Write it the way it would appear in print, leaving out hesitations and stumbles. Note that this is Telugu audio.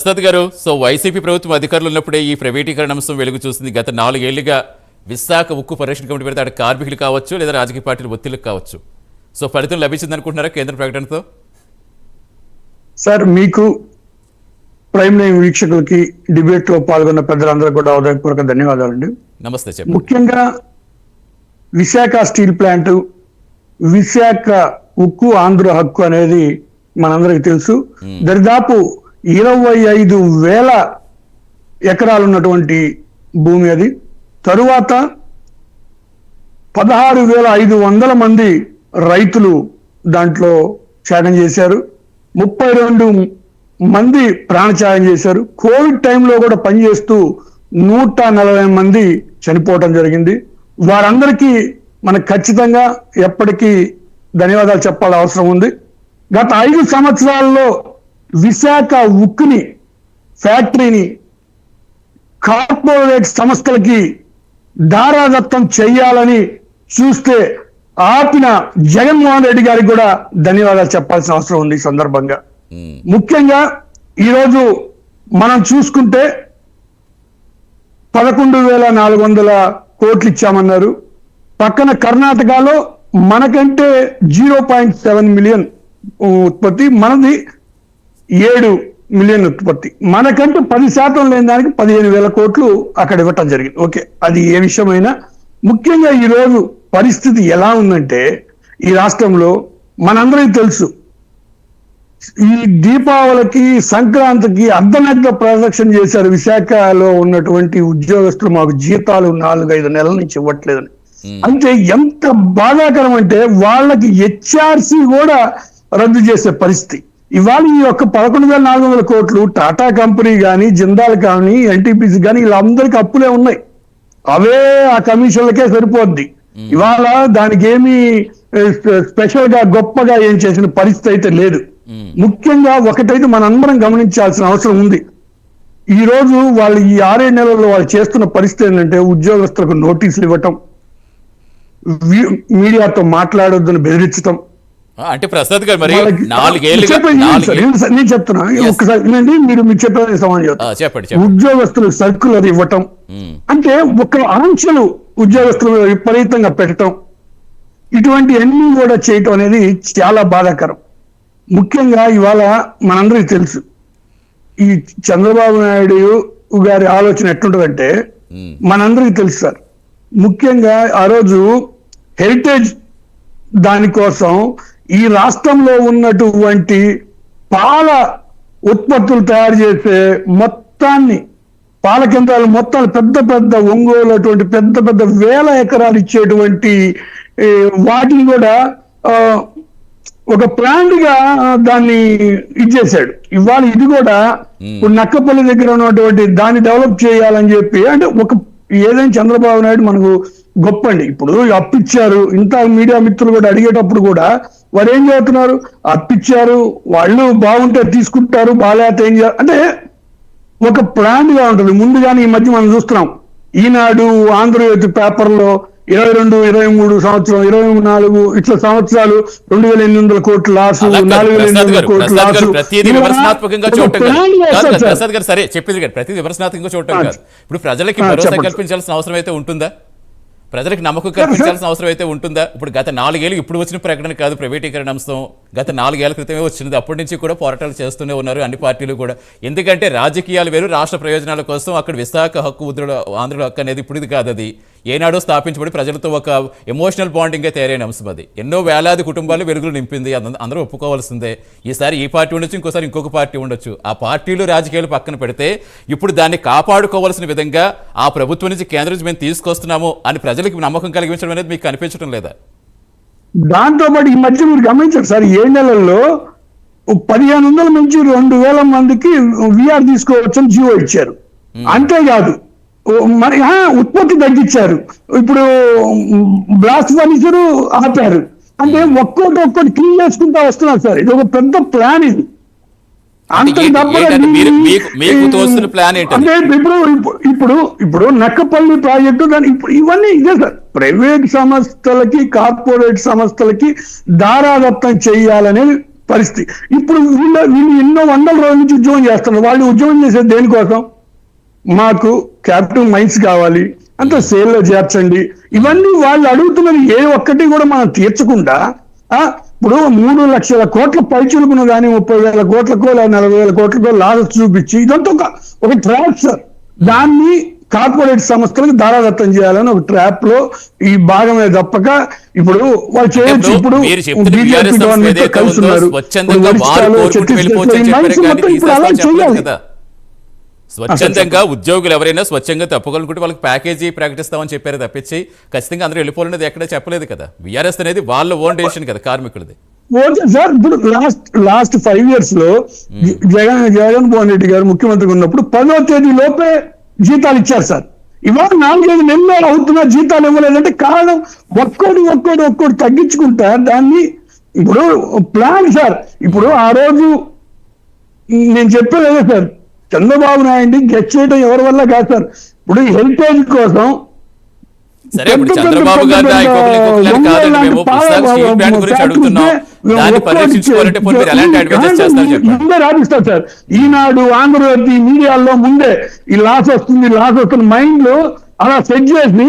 ప్రసాద్ గారు, సో వైసీపీ ప్రభుత్వం అధికారులు ఉన్నప్పుడే ఈ ప్రైవేటీకరణ అంశం వెలుగు చూసింది. గత 4 ఏళ్లుగా విశాఖ ఉక్కు పరిరక్షణ కమిటీ పెడితే అక్కడ కార్మికులు కావచ్చు లేదా రాజకీయ పార్టీలు ఒత్తిళ్లకు కావచ్చు. సో ఫలితం లభించింది అనుకుంటున్నారా కేంద్ర ప్రకటనతో? సార్, మీకు ప్రైమ్ లైన్ వీక్షకులకి డిబేట్ లో పాల్గొన్న పెద్దలందరూ కూడా హృదయపూర్వక ధన్యవాదాలండి. నమస్తే. చెప్పండి. ముఖ్యంగా విశాఖ స్టీల్ ప్లాంట్, విశాఖ ఉక్కు ఆంధ్ర హక్కు అనేది మనందరికి తెలుసు. దరిదాపు 25,000 ఎకరాలు ఉన్నటువంటి భూమి అది. తరువాత 16,500 మంది రైతులు దాంట్లో త్యాగం చేశారు. 32 మంది ప్రాణత్యాగం చేశారు. కోవిడ్ టైంలో కూడా పనిచేస్తూ 140 మంది చనిపోవటం జరిగింది. వారందరికీ మనకు ఖచ్చితంగా ఎప్పటికీ ధన్యవాదాలు చెప్పాల్సిన అవసరం ఉంది. గత 5 సంవత్సరాల్లో విశాఖ ఉక్కుని ఫ్యాక్టరీని కార్పొరేట్ సంస్థలకి దారాదత్తం చెయ్యాలని చూస్తే ఆపిన జగన్మోహన్ రెడ్డి గారికి కూడా ధన్యవాదాలు చెప్పాల్సిన అవసరం ఉంది ఈ సందర్భంగా. ముఖ్యంగా ఈరోజు మనం చూసుకుంటే 11,400 కోట్లు ఇచ్చామన్నారు. పక్కన కర్ణాటకలో మనకంటే 0.7 మిలియన్ ఉత్పత్తి, మనది 7 మిలియన్ ఉత్పత్తి. మనకంటే 10% లేని దానికి 15,000 కోట్లు అక్కడ ఇవ్వటం జరిగింది. ఓకే, అది ఏ విషయమైనా ముఖ్యంగా ఈరోజు పరిస్థితి ఎలా ఉందంటే ఈ రాష్ట్రంలో మనందరికీ తెలుసు, ఈ దీపావళికి సంక్రాంతికి అర్ధనగ్న ప్రదక్షిణ చేశారు విశాఖలో ఉన్నటువంటి ఉద్యోగస్తులు. మాకు జీతాలు 4-5 నెలల నుంచి ఇవ్వట్లేదని. అంటే ఎంత బాధాకరం అంటే వాళ్ళకి హెచ్ఆర్సి కూడా రద్దు చేసే పరిస్థితి. ఇవాళ ఈ యొక్క 11,400 కోట్లు టాటా కంపెనీ కానీ, జిందాల్ కానీ, ఎన్టీపీసీ కానీ వీళ్ళందరికీ అప్పులే ఉన్నాయి. అవే ఆ కమిషన్లకే సరిపోద్ది. ఇవాళ దానికి ఏమి స్పెషల్ గా గొప్పగా ఏం చేసిన పరిస్థితి అయితే లేదు. ముఖ్యంగా ఒకటైతే మనందరం గమనించాల్సిన అవసరం ఉంది. ఈ రోజు వాళ్ళు ఈ 6-7 నెలల్లో వాళ్ళు చేస్తున్న పరిస్థితి ఏంటంటే ఉద్యోగస్తులకు నోటీసులు ఇవ్వటం, మీడియాతో మాట్లాడొద్దని బెదిరించటం. అంటే ప్రసాద్ గారు, మరి నేను చెప్తున్నా ఒక్కసారి మీరు చెప్పేది సమాజం ఉద్యోగస్తులకు సర్కులర్ ఇవ్వటం, అంటే ఒక ఆంక్షలు ఉద్యోగస్తులు విపరీతంగా పెట్టడం, ఇటువంటి అన్ని కూడా చేయటం అనేది చాలా బాధాకరం. ముఖ్యంగా ఇవాళ మనందరికీ తెలుసు ఈ చంద్రబాబు నాయుడు గారి ఆలోచన ఎట్లుంటుందంటే మనందరికీ తెలుసు సార్. ముఖ్యంగా ఆ రోజు హెరిటేజ్ దానికోసం ఈ రాష్ట్రంలో ఉన్నటువంటి పాల ఉత్పత్తులు తయారు చేసే మొత్తాన్ని, పాల కేంద్రాలు మొత్తాలు పెద్ద పెద్ద ఒంగోలు అటువంటి పెద్ద పెద్ద 1000 ఎకరాలు ఇచ్చేటువంటి వాటిని కూడా ఒక ప్లాంట్ గా దాన్ని ఇచ్చేసాడు. ఇవాళ ఇది కూడా ఇప్పుడు నక్కపల్లి దగ్గర ఉన్నటువంటి దాన్ని డెవలప్ చేయాలని చెప్పి, అంటే ఒక ఏదైనా చంద్రబాబు నాయుడు మనకు గొప్ప అండి. ఇప్పుడు అప్పిచ్చారు, ఇంత మీడియా మిత్రులు కూడా అడిగేటప్పుడు కూడా వారు ఏం చేస్తున్నారు, అప్పిచ్చారు, వాళ్ళు బాగుంటే తీసుకుంటారు, బాగాలేకపోతే ఏం చేయాలి అంటే ఒక ప్లాన్ గా ఉంటుంది ముందుగానే. ఈ మధ్య మనం చూస్తున్నాం ఈనాడు, ఆంధ్రజ్యోతి పేపర్లో 22, 23 సంవత్సరం, 24 ఇట్లా సంవత్సరాలు 2,800 కోట్ల లాసు, 4,800 కోట్ల లాసు. ప్రతిదీ విమర్శనాత్మకంగా చూడటం ప్రసాద్ గారు సరే చెప్పింది కదా, ప్రతిదీ విమర్శనాత్మకంగా చూడటం కాదు. ఇప్పుడు ప్రజలకి భరోసా కల్పించాల్సిన అవసరం అయితే ఉంటుందా? ప్రజలకు నమ్మకం కల్పించాల్సిన అవసరం అయితే ఉంటుందా? ఇప్పుడు గత 4 ఏళ్ళు ఇప్పుడు వచ్చిన ప్రకటన కాదు ప్రైవేటీకరణ అంశం, గత 4 ఏళ్ల క్రితమే వచ్చినది. అప్పటి నుంచి కూడా పోరాటాలు చేస్తూనే ఉన్నారు అన్ని పార్టీలు కూడా. ఎందుకంటే రాజకీయాలు వేరు, రాష్ట్ర ప్రయోజనాల కోసం అక్కడ విశాఖ హక్కు, ఆంధ్రుల హక్కు అనేది ఇప్పుడు కాదు, అది ఏనాడో స్థాపించబడి ప్రజలతో ఒక ఎమోషనల్ బాండింగ్గా తయారైన అంశం. అది ఎన్నో వేలాది కుటుంబాలు వెలుగులు నింపింది, అందరూ ఒప్పుకోవాల్సిందే. ఈసారి ఈ పార్టీ ఉండొచ్చు, ఇంకోసారి ఇంకొక పార్టీ ఉండొచ్చు. ఆ పార్టీలు రాజకీయాలు పక్కన పెడితే ఇప్పుడు దాన్ని కాపాడుకోవాల్సిన విధంగా ఆ ప్రభుత్వం నుంచి కేంద్రం నుంచి మేము తీసుకొస్తున్నాము అని ప్రజలకు నమ్మకం కలిగించడం అనేది మీకు కనిపించడం లేదా? దాంతో పాటు ఈ మధ్య మీరు గమనించారు సార్, 7 నెలల్లో 1,500 నుంచి 2,000 మందికి విఆర్ తీసుకోవచ్చని జీవో ఇచ్చారు. అంతేకాదు మరి ఉత్పత్తి తగ్గించారు. ఇప్పుడు బ్లాస్ట్ ఫర్నిచర్ ఆపారు. అంటే ఒక్కొక్కటి క్లీన్ చేసుకుంటా వస్తున్నారు సార్. ఇది ఒక పెద్ద ప్లాన్. ఇది అంటే ఇప్పుడు నక్కపల్లి ప్రాజెక్టు దాని ఇవన్నీ ఇదే సార్. ప్రైవేట్ సంస్థలకి, కార్పొరేట్ సంస్థలకి దారాదత్తం చేయాలనేది పరిస్థితి. ఇప్పుడు వీళ్ళు ఎన్నో వందల రోజుల నుంచి ఉద్యోగం చేస్తున్నారు. వాళ్ళు ఉద్యోగం చేసేది దేనికోసం? మాకు క్యాపిటల్ మైన్స్ కావాలి, అంత సేల్లో చేర్చండి. ఇవన్నీ వాళ్ళు అడుగుతున్నది ఏ ఒక్కటి కూడా మనం తీర్చకుండా ఇప్పుడు 3 లక్షల కోట్ల పైచులుకును కానీ 30,000 కోట్లకో 40,000 కోట్లకో లాస్ చూపించి ఇదంతా ఒక ట్రాప్ సార్. దాన్ని కార్పొరేట్ సంస్థలకు దారాదత్తం చేయాలని ఒక ట్రాప్ లో ఈ భాగమే తప్పక ఇప్పుడు వాళ్ళు చేయొచ్చు. ఇప్పుడు బీజేపీ గవర్నమెంట్ కలిసి ఉన్నారు, ఇప్పుడు అలా చేయాలి. స్వచ్ఛందంగా ఉద్యోగులు ఎవరైనా స్వచ్ఛంగా తప్పుకోవాలనుకుంటే వాళ్ళకి ప్యాకేజీ ప్రకటిస్తామని చెప్పారు తప్పించి ఖచ్చితంగా అందరూ వెళ్ళిపోవాలనేది ఎక్కడ చెప్పలేదు కదా. బీఆర్ఎస్ అనేది వాళ్ళ ఓన్ డెసిషన్ కదా, కార్మికులది. సార్ ఇప్పుడు లాస్ట్ 5 years లో జగన్మోహన్ రెడ్డి గారు ముఖ్యమంత్రిగా ఉన్నప్పుడు 10వ తేదీ లోపే జీతాలు ఇచ్చారు సార్. ఇవాళ 4-5 నెలలు అవుతున్నా జీతాలు ఇవ్వలేదంటే కారణం ఒక్కోటి తగ్గించుకుంటా దాన్ని. ఇప్పుడు ప్లాన్ సార్, ఇప్పుడు ఆ రోజు నేను చెప్పేదే సార్, చంద్రబాబు నాయుడిని గెస్ట్ చేయడం ఎవరి వల్ల కాదు సార్. ఇప్పుడు హెరిటేజ్ కోసం సరే, ఇప్పుడు చంద్రబాబు గారు రాపిస్తారు సార్. ఈనాడు ఆంధ్రజ్యోతి మీడియాలో ముందే ఈ లాస్ వస్తుంది మైండ్ లో అలా సెట్ చేసి